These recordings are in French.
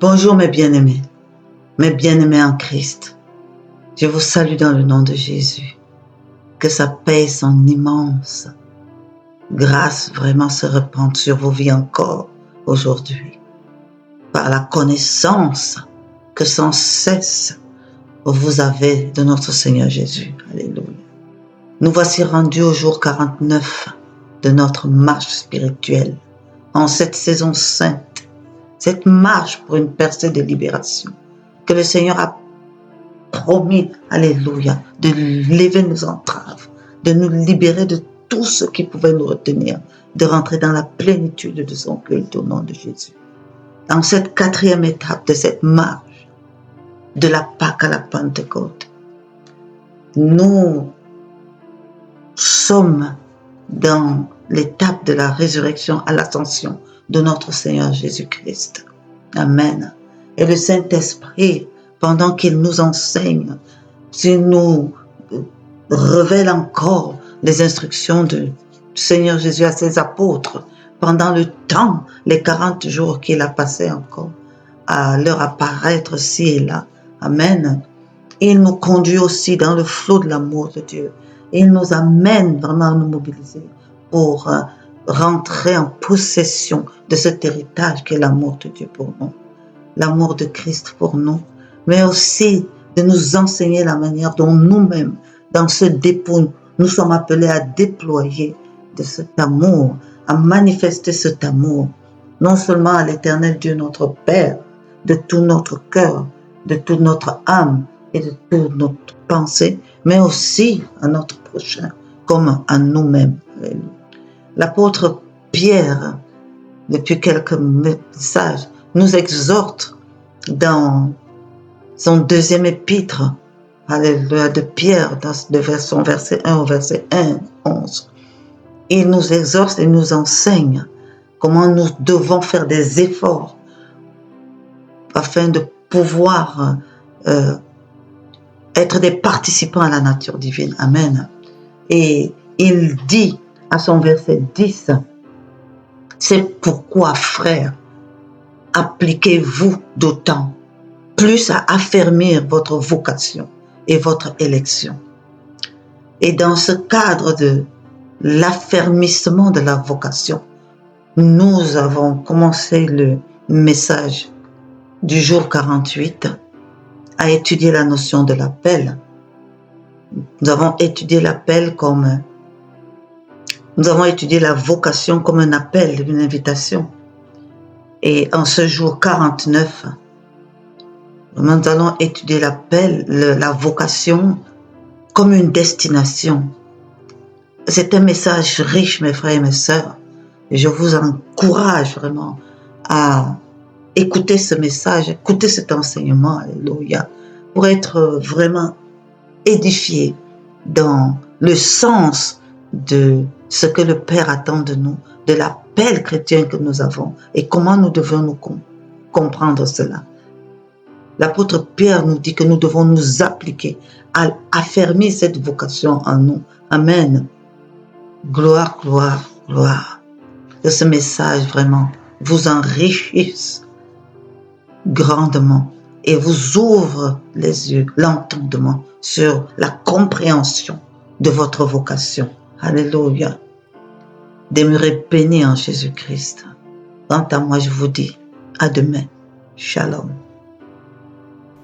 Bonjour mes bien-aimés en Christ. Je vous salue dans le nom de Jésus. Que sa paix, son immense grâce vraiment se répande sur vos vies encore aujourd'hui. Par la connaissance que sans cesse vous avez de notre Seigneur Jésus. Alléluia. Nous voici rendus au jour 49 de notre marche spirituelle en cette saison sainte. Cette marche pour une percée de libération que le Seigneur a promis, alléluia, de lever nos entraves, de nous libérer de tout ce qui pouvait nous retenir, de rentrer dans la plénitude de son culte au nom de Jésus. Dans cette 4e étape de cette marche, de la Pâque à la Pentecôte, nous sommes dans l'étape de la résurrection à l'ascension de notre Seigneur Jésus-Christ. Amen. Et le Saint-Esprit, pendant qu'il nous enseigne, s'il nous révèle encore les instructions du Seigneur Jésus à ses apôtres, pendant le temps, les 40 jours qu'il a passé encore à leur apparaître ci et là. Amen. Il nous conduit aussi dans le flot de l'amour de Dieu. Il nous amène vraiment à nous mobiliser pour rentrer en possession de cet héritage qu'est l'amour de Dieu pour nous, l'amour de Christ pour nous, mais aussi de nous enseigner la manière dont nous-mêmes, dans ce dépôt, nous sommes appelés à déployer de cet amour, à manifester cet amour, non seulement à l'Éternel Dieu notre Père, de tout notre cœur, de toute notre âme et de toute notre pensée, mais aussi à notre prochain, comme à nous-mêmes. L'apôtre Pierre, depuis quelques messages, nous exhorte dans son 2e épître, alléluia, de Pierre, dans son verset 1 au verset 11. Il nous exhorte et nous enseigne comment nous devons faire des efforts afin de pouvoir être des participants à la nature divine. Amen. Et il dit à son verset 10, c'est pourquoi, frères, appliquez-vous d'autant plus à affermir votre vocation et votre élection. Et dans ce cadre de l'affermissement de la vocation, nous avons commencé le message du jour 48 à étudier la notion de l'appel. Nous avons étudié l'appel comme nous avons étudié la vocation comme un appel, une invitation. Et en ce jour 49, nous allons étudier l'appel, la vocation comme une destination. C'est un message riche, mes frères et mes sœurs. Et je vous encourage vraiment à écouter ce message, écouter cet enseignement, alléluia, pour être vraiment édifié dans le sens de ce que le Père attend de nous, de l'appel chrétien que nous avons et comment nous devons nous comprendre cela. L'apôtre Pierre nous dit que nous devons nous appliquer à affermir cette vocation en nous. Amen. Gloire, gloire, gloire. Que ce message vraiment vous enrichisse grandement et vous ouvre les yeux, l'entendement sur la compréhension de votre vocation. Alléluia. Demeurez bénis en Jésus-Christ. Quant à moi, je vous dis à demain. Shalom.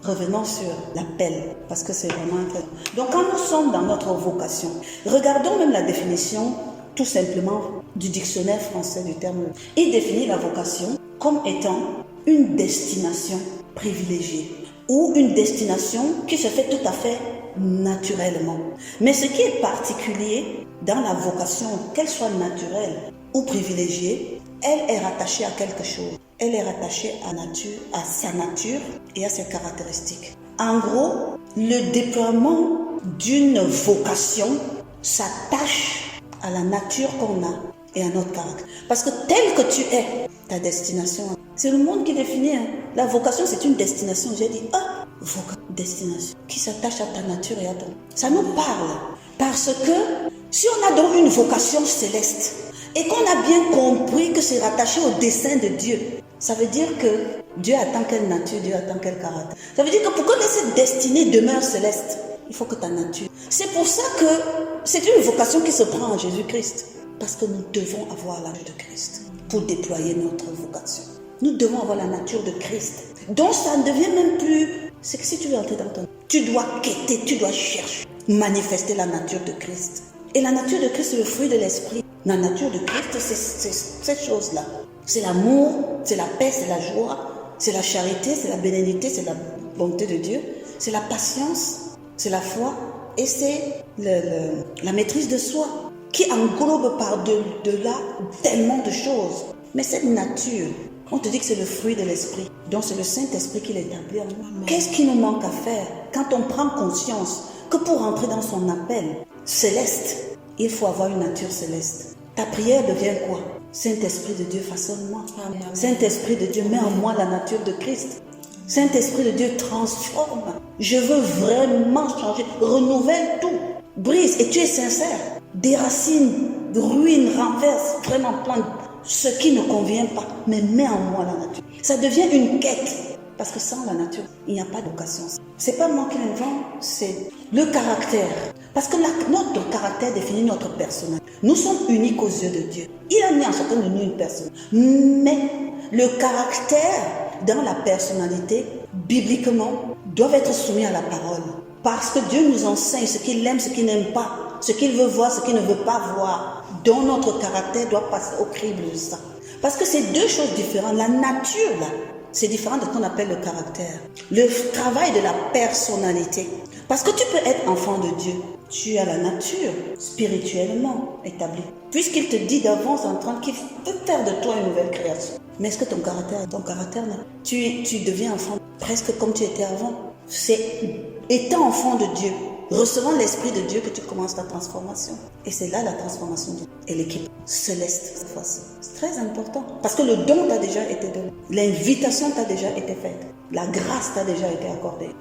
Revenons sur l'appel, parce que c'est vraiment important. Donc quand nous sommes dans notre vocation, regardons même la définition, tout simplement, du dictionnaire français du terme. Il définit la vocation comme étant une destination privilégiée ou une destination qui se fait tout à fait naturellement. Mais ce qui est particulier dans la vocation, qu'elle soit naturelle ou privilégiée, elle est rattachée à quelque chose. Elle est rattachée à sa nature et à ses caractéristiques. En gros, le déploiement d'une vocation s'attache à la nature qu'on a et à notre caractère. Parce que tel que tu es, ta destination, c'est le monde qui définit. La vocation, c'est une destination. J'ai dit, destination qui s'attache à ta nature et à ton. Ça nous parle. Parce que si on a donc une vocation céleste et qu'on a bien compris que c'est rattaché au dessein de Dieu, Ça veut dire que Dieu attend quelle nature, Dieu attend quel caractère. Ça veut dire que pour que cette destinée demeure céleste, il faut que ta nature. C'est pour ça que c'est une vocation qui se prend en Jésus-Christ. Parce que nous devons avoir la nature de Christ pour déployer notre vocation. Nous devons avoir la nature de Christ. Donc ça ne devient même plus... C'est que si tu veux entrer dans ton... Tu dois quêter, tu dois chercher, manifester la nature de Christ. Et la nature de Christ, c'est le fruit de l'esprit. La nature de Christ, c'est cette chose-là. C'est l'amour, c'est la paix, c'est la joie, c'est la charité, c'est la bénédiction, c'est la bonté de Dieu, c'est la patience, c'est la foi et c'est la maîtrise de soi qui englobe par-delà tellement de choses. Mais cette nature, on te dit que c'est le fruit de l'esprit. Donc c'est le Saint-Esprit qui l'établit en nous. Qu'est-ce qui nous manque à faire quand on prend conscience que pour entrer dans son appel céleste, il faut avoir une nature céleste. Ta prière devient quoi? Saint-Esprit de Dieu, façonne-moi. Saint-Esprit de Dieu, mets en moi la nature de Christ. Saint-Esprit de Dieu, transforme. Je veux vraiment changer. Renouvelle tout. Brise. Et tu es sincère. Déracine, ruine, renverse, vraiment plante ce qui ne convient pas. Mais mets en moi la nature. Ça devient une quête. Parce que sans la nature, il n'y a pas d'occasion. C'est pas moi qui l'invente, c'est le caractère. Parce que notre caractère définit notre personnalité. Nous sommes uniques aux yeux de Dieu. Il a mis en chacun de nous une personne. Mais le caractère dans la personnalité, bibliquement, doit être soumis à la parole. Parce que Dieu nous enseigne ce qu'il aime, ce qu'il n'aime pas, ce qu'il veut voir, ce qu'il ne veut pas voir. Donc notre caractère doit passer au crible de ça. Parce que c'est deux choses différentes. La nature, là, c'est différent de ce qu'on appelle le caractère. Le travail de la personnalité. Parce que tu peux être enfant de Dieu. Tu as la nature spirituellement établie. Puisqu'il te dit d'avance en train qu'il veut faire de toi une nouvelle création. Mais est-ce que ton caractère là, tu deviens enfant presque comme tu étais avant. C'est étant enfant de Dieu, recevant l'Esprit de Dieu que tu commences ta transformation. Et c'est là la transformation de Dieu. Et l'équipe céleste cette fois-ci. C'est très important. Parce que le don t'a déjà été donné. L'invitation t'a déjà été faite. La grâce t'a déjà été accordée.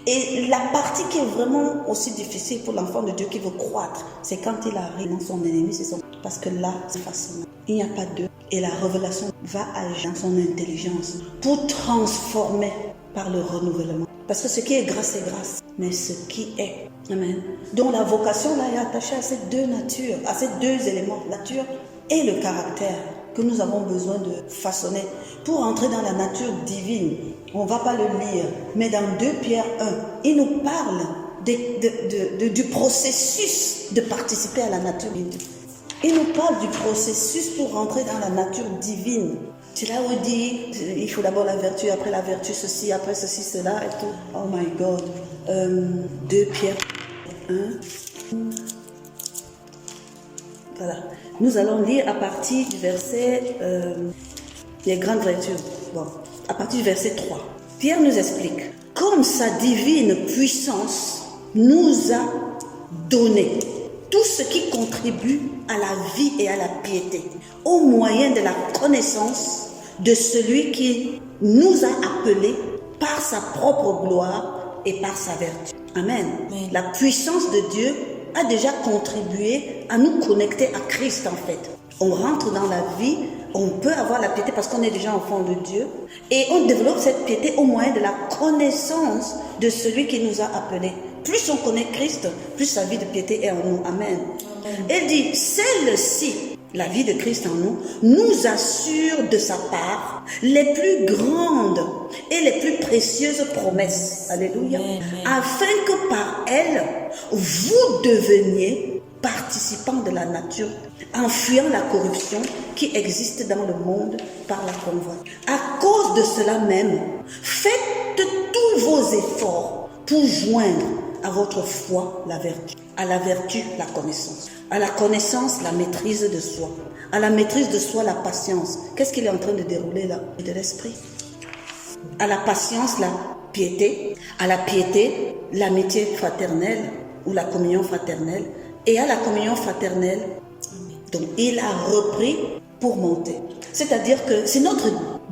Et la partie qui est vraiment aussi difficile pour l'enfant de Dieu qui veut croître, c'est quand il arrive dans son ennemi, c'est son... Parce que là, c'est facilement. Il n'y a pas d'eux. Et la révélation va agir dans son intelligence pour transformer par le renouvellement. Parce que ce qui est grâce, c'est grâce. Mais ce qui est, amen. Donc la vocation là est attachée à ces deux natures, à ces deux éléments, nature et le caractère que nous avons besoin de façonner pour entrer dans la nature divine. On ne va pas le lire, mais dans 2 Pierre 1, il nous parle du processus de participer à la nature divine. Il nous parle du processus pour rentrer dans la nature divine. C'est là où il dit, il faut d'abord la vertu, après la vertu ceci, après ceci, cela et tout. Oh my God. 2 Pierre 1. Voilà. Nous allons lire à partir du verset, les grandes vertus. Bon, à partir du verset 3. Pierre nous explique, comme sa divine puissance nous a donné tout ce qui contribue à la vie et à la piété, au moyen de la connaissance de celui qui nous a appelés par sa propre gloire et par sa vertu. Amen. Oui. La puissance de Dieu a déjà contribué à nous connecter à Christ en fait. On rentre dans la vie, on peut avoir la piété parce qu'on est déjà enfant de Dieu et on développe cette piété au moyen de la connaissance de celui qui nous a appelés. Plus on connaît Christ, plus sa vie de piété est en nous. Amen. Elle dit, celle-ci, la vie de Christ en nous, nous assure de sa part les plus grandes et les plus précieuses promesses. Alléluia. Afin que par elle, vous deveniez participants de la nature, en fuyant la corruption qui existe dans le monde par la convoitise. À cause de cela même, faites tous vos efforts pour joindre à votre foi la vertu, à la vertu la connaissance, à la connaissance la maîtrise de soi, à la maîtrise de soi la patience. Qu'est-ce qu'il est en train de dérouler là? De l'esprit. À la patience la piété, à la piété l'amitié fraternelle ou la communion fraternelle, et à la communion fraternelle, donc il a repris pour monter. C'est-à-dire que c'est notre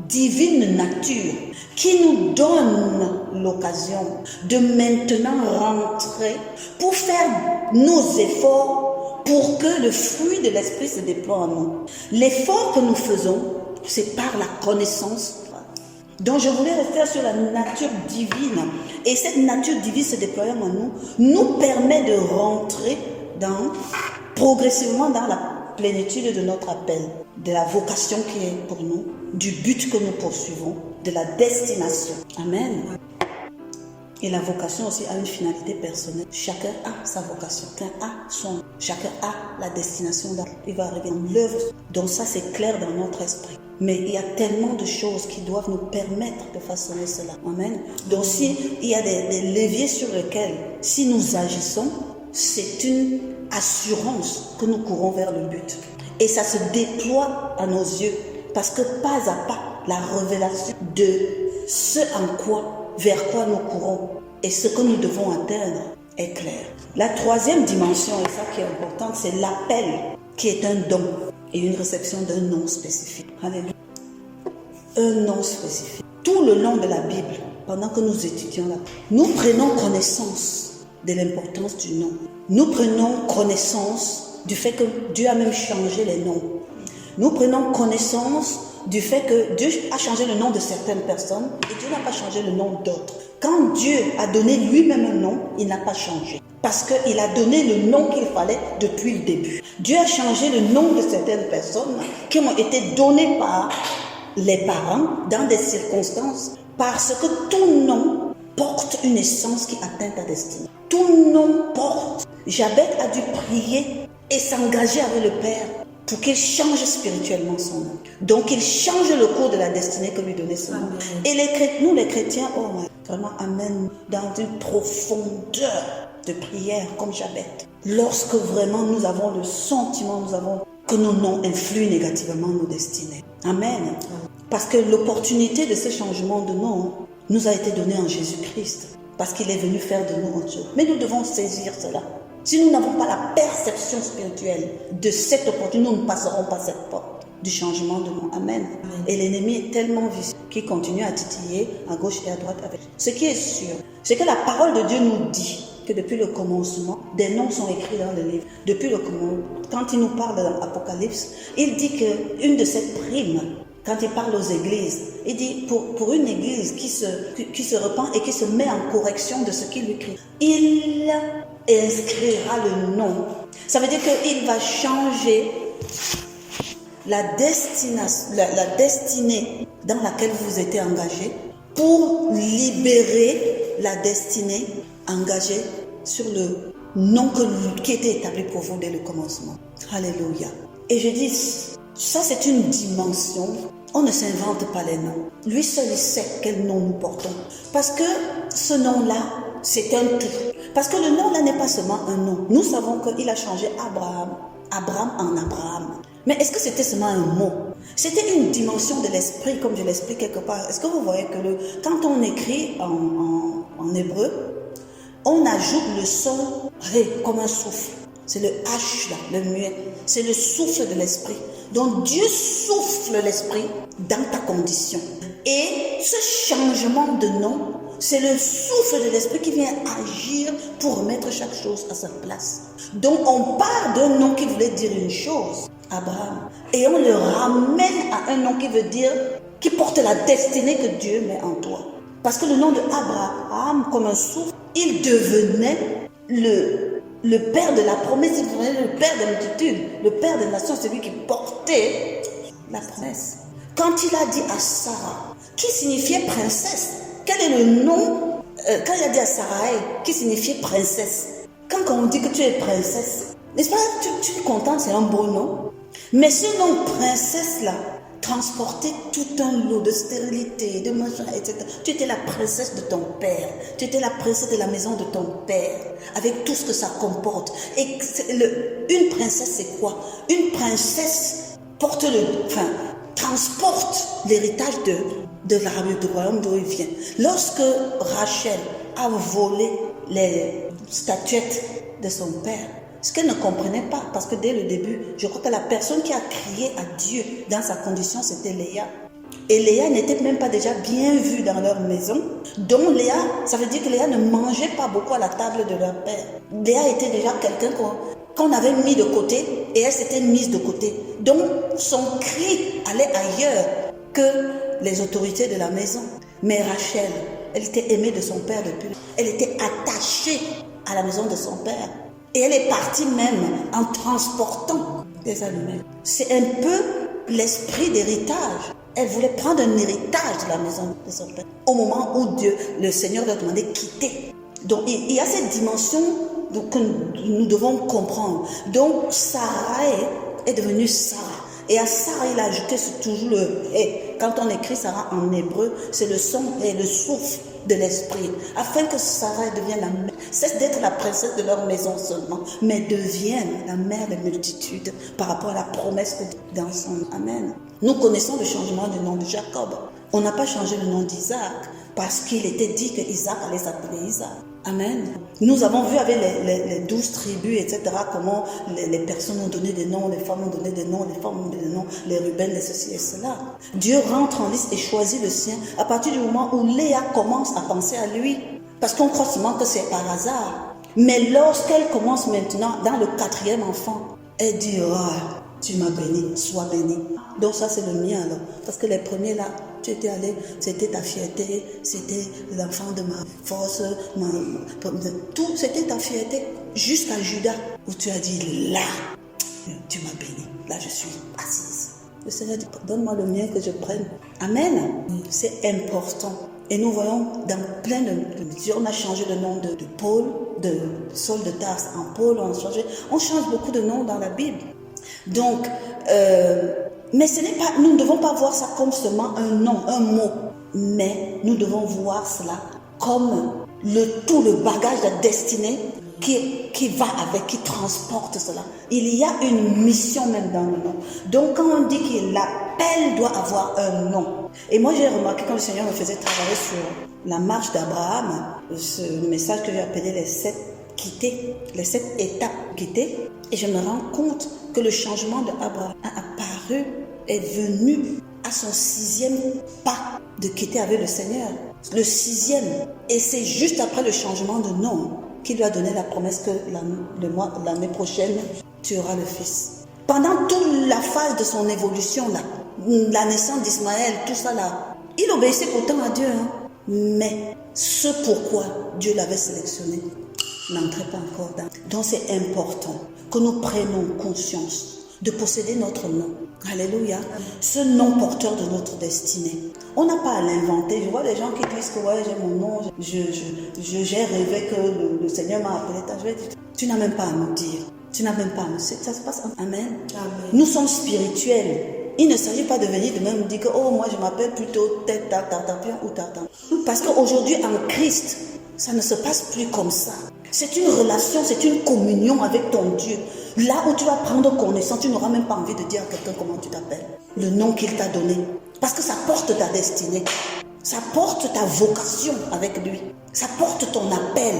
divine nature qui nous donne l'occasion de maintenant rentrer pour faire nos efforts pour que le fruit de l'esprit se déploie en nous. L'effort que nous faisons c'est par la connaissance. Donc je voulais rester sur la nature divine. Et cette nature divine se déployant en nous, nous permet de rentrer progressivement dans la plénitude de notre appel, de la vocation qui est pour nous, du but que nous poursuivons, de la destination. Amen. Et la vocation aussi a une finalité personnelle. Chacun a sa vocation, chacun a la destination. Il va arriver en l'œuvre. Donc ça, c'est clair dans notre esprit. Mais il y a tellement de choses qui doivent nous permettre de façonner cela. Amen. Donc s'il y a des leviers sur lesquels, si nous agissons, c'est une assurance que nous courons vers le but. Et ça se déploie à nos yeux. Parce que pas à pas, la révélation de ce vers quoi nous courons et ce que nous devons atteindre est claire. La troisième dimension, et ça qui est importante, c'est l'appel qui est un don et une réception d'un nom spécifique. Alléluia. Un nom spécifique. Tout le long de la Bible, pendant que nous étudions la Bible, nous prenons connaissance de l'importance du nom. Nous prenons connaissance du fait que Dieu a même changé les noms. Nous prenons connaissance du fait que Dieu a changé le nom de certaines personnes et Dieu n'a pas changé le nom d'autres. Quand Dieu a donné lui-même un nom, il n'a pas changé. Parce qu'il a donné le nom qu'il fallait depuis le début. Dieu a changé le nom de certaines personnes qui ont été données par les parents dans des circonstances parce que tout nom porte une essence qui atteint ta destinée. Tout nom porte. Jabez a dû prier et s'engager avec le Père pour qu'il change spirituellement son nom. Donc il change le cours de la destinée que lui donnait son nom. Et nous les chrétiens, vraiment amène dans une profondeur de prière comme Jabez. Lorsque vraiment nous avons le sentiment, que nos noms influent négativement nos destinées. Amen. Parce que l'opportunité de ce changement de nom nous a été donnée en Jésus-Christ. Parce qu'il est venu faire de nous un Dieu. Mais nous devons saisir cela. Si nous n'avons pas la perception spirituelle de cette opportunité, nous ne passerons pas cette porte du changement de nom. Amen. Et l'ennemi est tellement vicieux qu'il continue à titiller à gauche et à droite avec. Ce qui est sûr, c'est que la parole de Dieu nous dit que depuis le commencement, des noms sont écrits dans le livre. Depuis le commencement, quand il nous parle dans l'Apocalypse, il dit qu'une de ces primes, quand il parle aux églises, il dit pour une église qui se repent et qui se met en correction de ce qu'il écrit, il inscrira le nom. Ça veut dire qu'il va changer la destinée dans laquelle vous étiez engagé pour libérer la destinée engagée sur le nom qui était établi pour vous dès le commencement. Alléluia. Et je dis, ça c'est une dimension. On ne s'invente pas les noms. Lui seul il sait quel nom nous portons. Parce que ce nom-là, c'est un tout. Parce que le nom-là n'est pas seulement un nom. Nous savons qu'il a changé Abraham en Abraham. Mais est-ce que c'était seulement un mot? C'était une dimension de l'esprit, comme je l'explique quelque part. Est-ce que vous voyez que quand on écrit en hébreu, on ajoute le son ré comme un souffle. C'est le H là, le muet. C'est le souffle de l'esprit. Donc Dieu souffle l'esprit dans ta condition. Et ce changement de nom, c'est le souffle de l'esprit qui vient agir pour remettre chaque chose à sa place. Donc on part d'un nom qui voulait dire une chose, Abraham, et on le ramène à un nom qui veut dire, qui porte la destinée que Dieu met en toi. Parce que le nom de Abraham, comme un souffle, il devenait le père de la promesse, il devenait le père des multitudes, le père des nations, celui qui portait la promesse. Quand il a dit à Sarah, qui signifiait princesse, quel est le nom, quand il a dit à Sarai, qui signifiait princesse, quand on dit que tu es princesse, n'est-ce pas, tu es content, c'est un beau nom. Mais ce nom princesse-là transportait tout un lot de stérilité, de machin, etc. Tu étais la princesse de ton père, tu étais la princesse de la maison de ton père, avec tout ce que ça comporte. Et une princesse, c'est quoi? Une princesse transporte l'héritage de du royaume d'où il vient. Lorsque Rachel a volé les statuettes de son père, ce qu'elle ne comprenait pas, parce que dès le début, je crois que la personne qui a crié à Dieu dans sa condition, c'était Léa. Et Léa n'était même pas déjà bien vue dans leur maison. Donc Léa, ça veut dire que Léa ne mangeait pas beaucoup à la table de leur père. Léa était déjà quelqu'un qu'on avait mis de côté et elle s'était mise de côté. Donc son cri allait ailleurs que les autorités de la maison. Mais Rachel, elle était aimée de son père depuis. Elle était attachée à la maison de son père. Et elle est partie même en transportant des animaux. C'est un peu l'esprit d'héritage. Elle voulait prendre un héritage de la maison de son père. Au moment où Dieu, le Seigneur lui a demandé de quitter. Donc il y a cette dimension que nous devons comprendre. Donc Sarah est devenue Sarah. Et à Sarah, il a ajouté toujours le « et ». Quand on écrit Sarah en hébreu, c'est le son et le souffle de l'esprit. Afin que Sarah devienne la mère, cesse d'être la princesse de leur maison seulement, mais devienne la mère des multitudes par rapport à la promesse dans son Amen. Nous connaissons le changement du nom de Jacob. On n'a pas changé le nom d'Isaac parce qu'il était dit que Isaac allait s'appeler Isaac. Amen. Nous avons vu avec les 12 tribus, etc., comment les personnes ont donné des noms, les femmes ont donné des noms, les femmes ont donné des noms, les Ruben, les ceci et cela. Dieu rentre en liste et choisit le sien à partir du moment où Léa commence à penser à lui. Parce qu'on croit seulement que c'est par hasard. Mais lorsqu'elle commence maintenant, dans le 4e enfant, elle dit, oh, tu m'as béni, sois béni. Donc ça c'est le mien alors. Parce que les premiers là, tu étais allé, c'était ta fierté, c'était l'enfant de ma force, tout, c'était ta fierté. Jusqu'à Judas, où tu as dit, là, tu m'as béni, là je suis assise. Le Seigneur dit, donne-moi le mien que je prenne. Amen. C'est important. Et nous voyons dans plein de Dieu, on a changé le nom de Paul, de Saul de Tarse en Paul, on change beaucoup de noms dans la Bible. Donc, mais ce n'est pas, nous ne devons pas voir ça comme seulement un nom, un mot, mais nous devons voir cela comme tout le bagage de la destinée qui va avec, qui transporte cela. Il y a une mission même dans le nom. Donc quand on dit que l'appel doit avoir un nom. Et moi j'ai remarqué quand le Seigneur me faisait travailler sur la marche d'Abraham, ce message que j'ai appelé les 7 quitter, les 7 étapes quitter, et je me rends compte que le changement d'Abraham a apparu, est venu à son 6e pas de quitter avec le Seigneur. Le 6e. Et c'est juste après le changement de nom qu'il lui a donné la promesse que l'année prochaine, tu auras le fils. Pendant toute la phase de son évolution, la naissance d'Ismaël, tout ça là, il obéissait pourtant à Dieu. Mais ce pourquoi Dieu l'avait sélectionné n'entrait pas encore dans. Donc c'est important que nous prenions conscience de posséder notre nom. Alléluia. Ce nom porteur de notre destinée. On n'a pas à l'inventer. Je vois des gens qui disent que ouais, j'ai mon nom, j'ai rêvé que le Seigneur m'a appelé. Je vais dire, tu n'as même pas à me dire. Tu n'as même pas à me dire. Ça se passe. Amen. Amen. Nous sommes spirituels. Il ne s'agit pas de venir de même dire que oh, moi je m'appelle plutôt tête, tatapion ou tata. Parce qu'aujourd'hui en Christ, ça ne se passe plus comme ça. C'est une relation, c'est une communion avec ton Dieu. Là où tu vas prendre connaissance, tu n'auras même pas envie de dire à quelqu'un comment tu t'appelles. Le nom qu'il t'a donné. Parce que ça porte ta destinée. Ça porte ta vocation avec lui. Ça porte ton appel.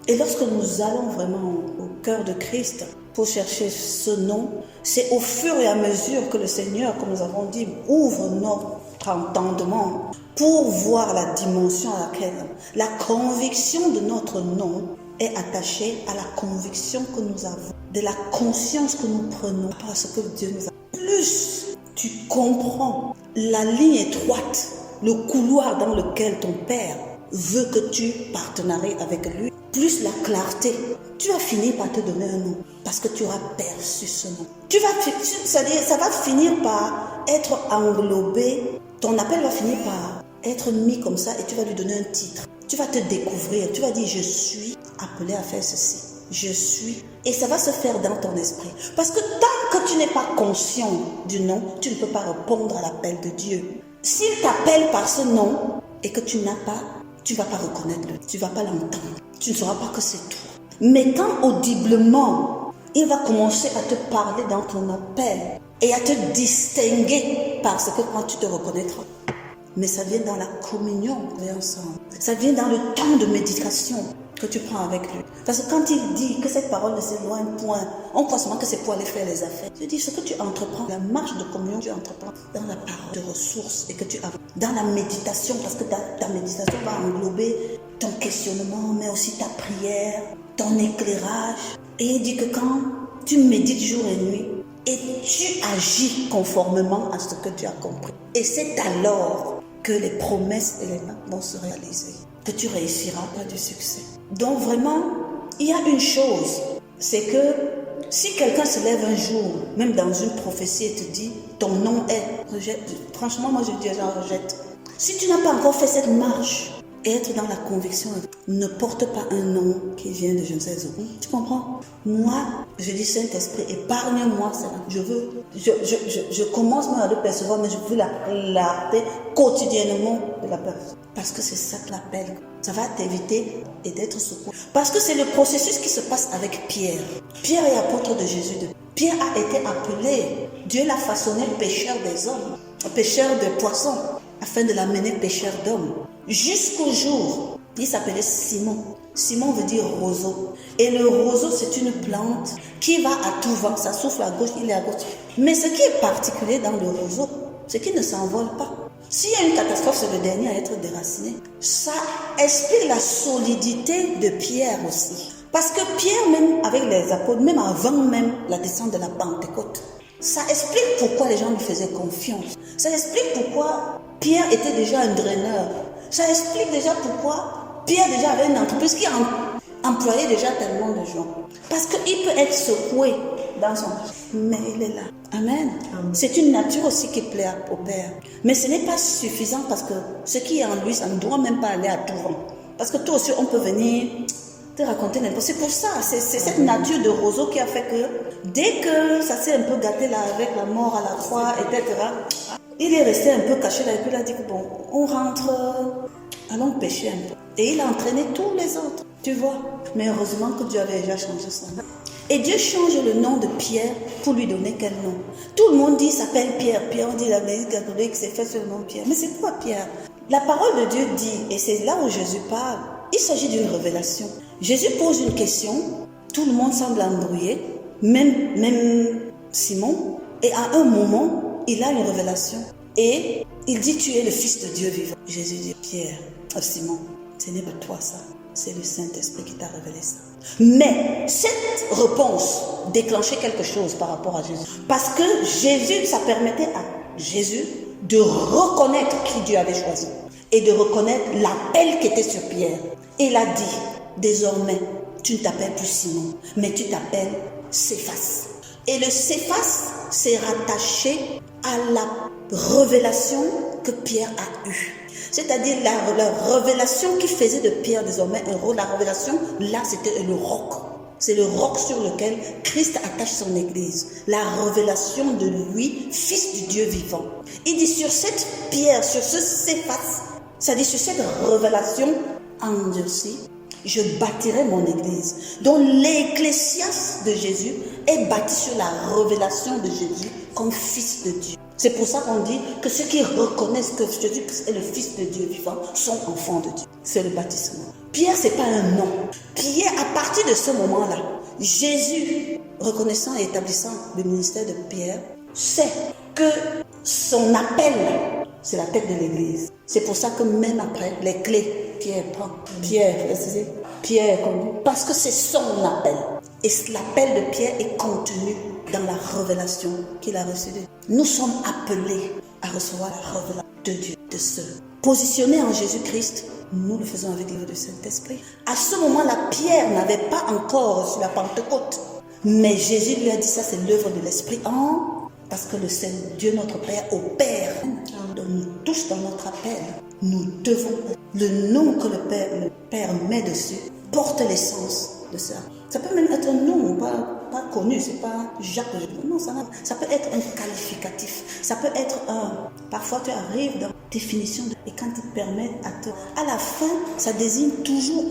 Et lorsque nous allons vraiment au cœur de Christ pour chercher ce nom, c'est au fur et à mesure que le Seigneur, comme nous avons dit, ouvre notre entendement pour voir la dimension à laquelle la conviction de notre nom est attachée à la conviction que nous avons, de la conscience que nous prenons par ce que Dieu nous a. Plus tu comprends la ligne étroite, le couloir dans lequel ton Père veut que tu partenaries avec lui, plus la clarté, tu vas finir par te donner un nom parce que tu auras perçu ce nom. C'est-à-dire, ça va finir par être englobé, ton appel va finir par être mis comme ça et tu vas lui donner un titre. Tu vas te découvrir, tu vas dire je suis appelé à faire ceci, je suis, et ça va se faire dans ton esprit. Parce que tant que tu n'es pas conscient du nom, tu ne peux pas répondre à l'appel de Dieu. S'il t'appelle par ce nom et que tu n'as pas, tu ne vas pas reconnaître le, tu ne vas pas l'entendre, tu ne sauras pas que c'est toi. Mais quand audiblement, il va commencer à te parler dans ton appel et à te distinguer parce que quand tu te reconnaîtras. Mais ça vient dans la communion ensemble. Ça vient dans le temps de méditation que tu prends avec lui. Parce que quand il dit que cette parole ne s'éloigne point, on croit seulement que c'est pour aller faire les affaires. Je dis ce que tu entreprends, la marche de communion, tu entreprends dans la parole de ressources et que tu avances. Dans la méditation, parce que ta méditation va englober ton questionnement, mais aussi ta prière, ton éclairage. Et il dit que quand tu médites jour et nuit, et tu agis conformément à ce que tu as compris. Et c'est alors que les promesses et les plans vont se réaliser, que tu réussiras à du succès. Donc vraiment, il y a une chose, c'est que si quelqu'un se lève un jour, même dans une prophétie, et te dit, ton nom est, rejette. Franchement, moi je dis, j'en rejette. Si tu n'as pas encore fait cette marche, être dans la conviction, ne porte pas un nom qui vient de je ne sais où. Tu comprends? Moi, je dis Saint-Esprit, épargne-moi ça. Je commence même à le percevoir, mais je veux la clarté quotidiennement de la personne. Parce que c'est ça que l'appelle. Ça va t'éviter et d'être secouru. Parce que c'est le processus qui se passe avec Pierre. Pierre est apôtre de Jésus. Pierre a été appelé. Dieu l'a façonné pêcheur des hommes, pêcheur de poissons, afin de l'amener pêcheur d'hommes. Jusqu'au jour, il s'appelait Simon. Simon veut dire roseau. Et le roseau, c'est une plante qui va à tout vent. Ça souffle à gauche, il est à gauche. Mais ce qui est particulier dans le roseau, c'est qu'il ne s'envole pas. S'il y a une catastrophe, c'est le dernier à être déraciné. Ça explique la solidité de Pierre aussi. Parce que Pierre, même avec les apôtres, même avant même la descente de la Pentecôte, ça explique pourquoi les gens lui faisaient confiance. Ça explique pourquoi Pierre était déjà un draineur. Ça explique déjà pourquoi Pierre déjà avait une entreprise qui employait déjà tellement de gens. Parce qu'il peut être secoué dans son... Mais il est là. Amen. C'est une nature aussi qui plaît au Père. Mais ce n'est pas suffisant parce que ce qui est en lui, ça ne doit même pas aller à tout vent. Parce que toi aussi, on peut venir te raconter n'importe. C'est pour ça, c'est cette nature de roseau qui a fait que dès que ça s'est un peu gâté là avec la mort à la croix, etc., il est resté un peu caché là et puis il a dit que bon, on rentre, allons pêcher un peu. Et il a entraîné tous les autres, tu vois. Mais heureusement que Dieu avait déjà changé son nom. Et Dieu change le nom de Pierre pour lui donner quel nom? Tout le monde dit, il s'appelle Pierre. Pierre, on dit l'Église catholique, c'est fait sur le nom Pierre. Mais c'est quoi Pierre? La parole de Dieu dit, et c'est là où Jésus parle, il s'agit d'une révélation. Jésus pose une question, tout le monde semble embrouillé, même Simon, et à un moment, il a une révélation. Et il dit, tu es le Fils de Dieu vivant. Jésus dit, Pierre, Simon, ce n'est pas toi ça, c'est le Saint-Esprit qui t'a révélé ça. Mais cette réponse déclenchait quelque chose par rapport à Jésus. Parce que Jésus, ça permettait à Jésus de reconnaître qui Dieu avait choisi et de reconnaître l'appel qui était sur Pierre. Et il a dit, désormais, tu ne t'appelles plus Simon, mais tu t'appelles Céphas. Et le Céphas s'est rattaché à la révélation que Pierre a eue. C'est-à-dire la révélation qui faisait de Pierre désormais un rôle. La révélation, là, c'était le roc. C'est le roc sur lequel Christ attache son église. La révélation de lui, Fils du Dieu vivant. Il dit sur cette pierre, sur ce Céphas, c'est-à-dire sur cette révélation endurcie, je bâtirai mon église. Donc l'ecclésias de Jésus est bâti sur la révélation de Jésus comme Fils de Dieu. C'est pour ça qu'on dit que ceux qui reconnaissent que Jésus-Christ est le Fils de Dieu vivant sont enfants de Dieu. C'est le baptême. Pierre, ce n'est pas un nom. Pierre, à partir de ce moment-là, Jésus, reconnaissant et établissant le ministère de Pierre, sait que son appel, c'est la tête de l'église. C'est pour ça que même après, les clés, Pierre prend. Pierre, parce que c'est son appel. Et l'appel de Pierre est contenu dans la révélation qu'il a reçue. Nous sommes appelés à recevoir la révélation de Dieu, de ce. Positionnés en Jésus-Christ, nous le faisons avec l'œuvre du Saint-Esprit. À ce moment-là, Pierre n'avait pas encore reçu la Pentecôte. Mais Jésus lui a dit ça, c'est l'œuvre de l'Esprit. Parce que le Dieu notre Père opère. Donc nous tous dans notre appel, nous devons, le nom que le Père met dessus, porte l'essence de ça. Ça peut même être un nom, pas connu, c'est pas Jacques. Non, ça peut être un qualificatif. Ça peut être parfois tu arrives dans la définition et quand ils permettent à la fin, ça désigne toujours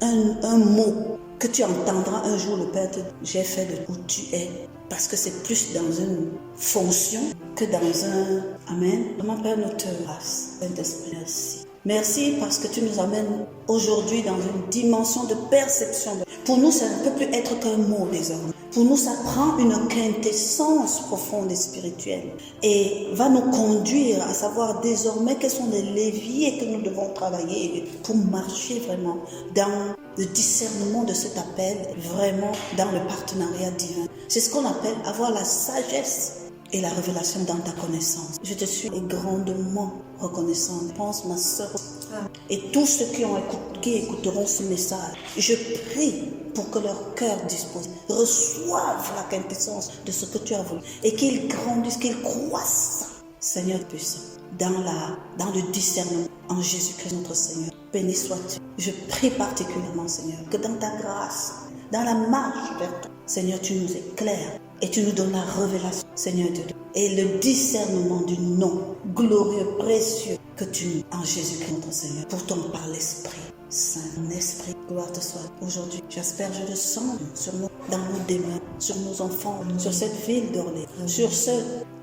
un mot que tu entendras un jour le Père te dire, j'ai fait de où tu es. Parce que c'est plus dans une fonction que dans un... Amen. Mon Père, nous te grâce. Saint-Esprit, merci. Merci parce que tu nous amènes aujourd'hui dans une dimension de perception. Pour nous, ça ne peut plus être qu'un mot désormais. Pour nous, ça prend une quintessence profonde et spirituelle et va nous conduire à savoir désormais quels sont les leviers que nous devons travailler pour marcher vraiment dans le discernement de cet appel, vraiment dans le partenariat divin. C'est ce qu'on appelle avoir la sagesse et la révélation dans ta connaissance. Je te suis grandement reconnaissante. Je pense, ma soeur, et tous ceux qui écouteront ce message, je prie pour que leur cœur dispose, reçoivent la quintessence de ce que tu as voulu et qu'ils grandissent, qu'ils croissent, Seigneur puissant, dans le discernement en Jésus-Christ notre Seigneur. Béni sois-tu. Je prie particulièrement, Seigneur, que dans ta grâce, dans la marche vers toi, Seigneur, tu nous éclaires et tu nous donnes la révélation, Seigneur de Dieu, et le discernement du nom glorieux, précieux que tu as en Jésus-Christ notre Seigneur, pourtant par l'Esprit Saint, Esprit, gloire te soit aujourd'hui. J'espère, je le sens sur nous, dans nos demeures, sur nos enfants, sur cette ville d'Orléans, sur ce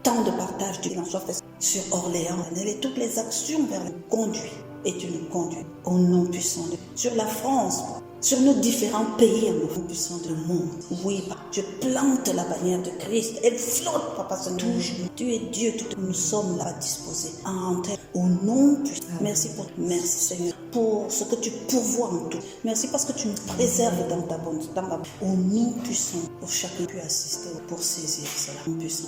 temps de partage du soit fait sur Orléans, et toutes les actions vers le conduit, et tu nous conduis au nom puissant de Dieu, sur la France, sur nos différents pays, en nom puissant du monde. Oui, je plante la bannière de Christ. Elle flotte, papa, se touche. Tu es Dieu, nous sommes là disposés à entrer au nom puissant. Merci pour tout. Merci Seigneur pour ce que tu pourvois en tout. Merci parce que tu nous préserves dans ta bonté, au nom puissant, pour chacun qui peut assister, pour saisir cela. Au nom puissant.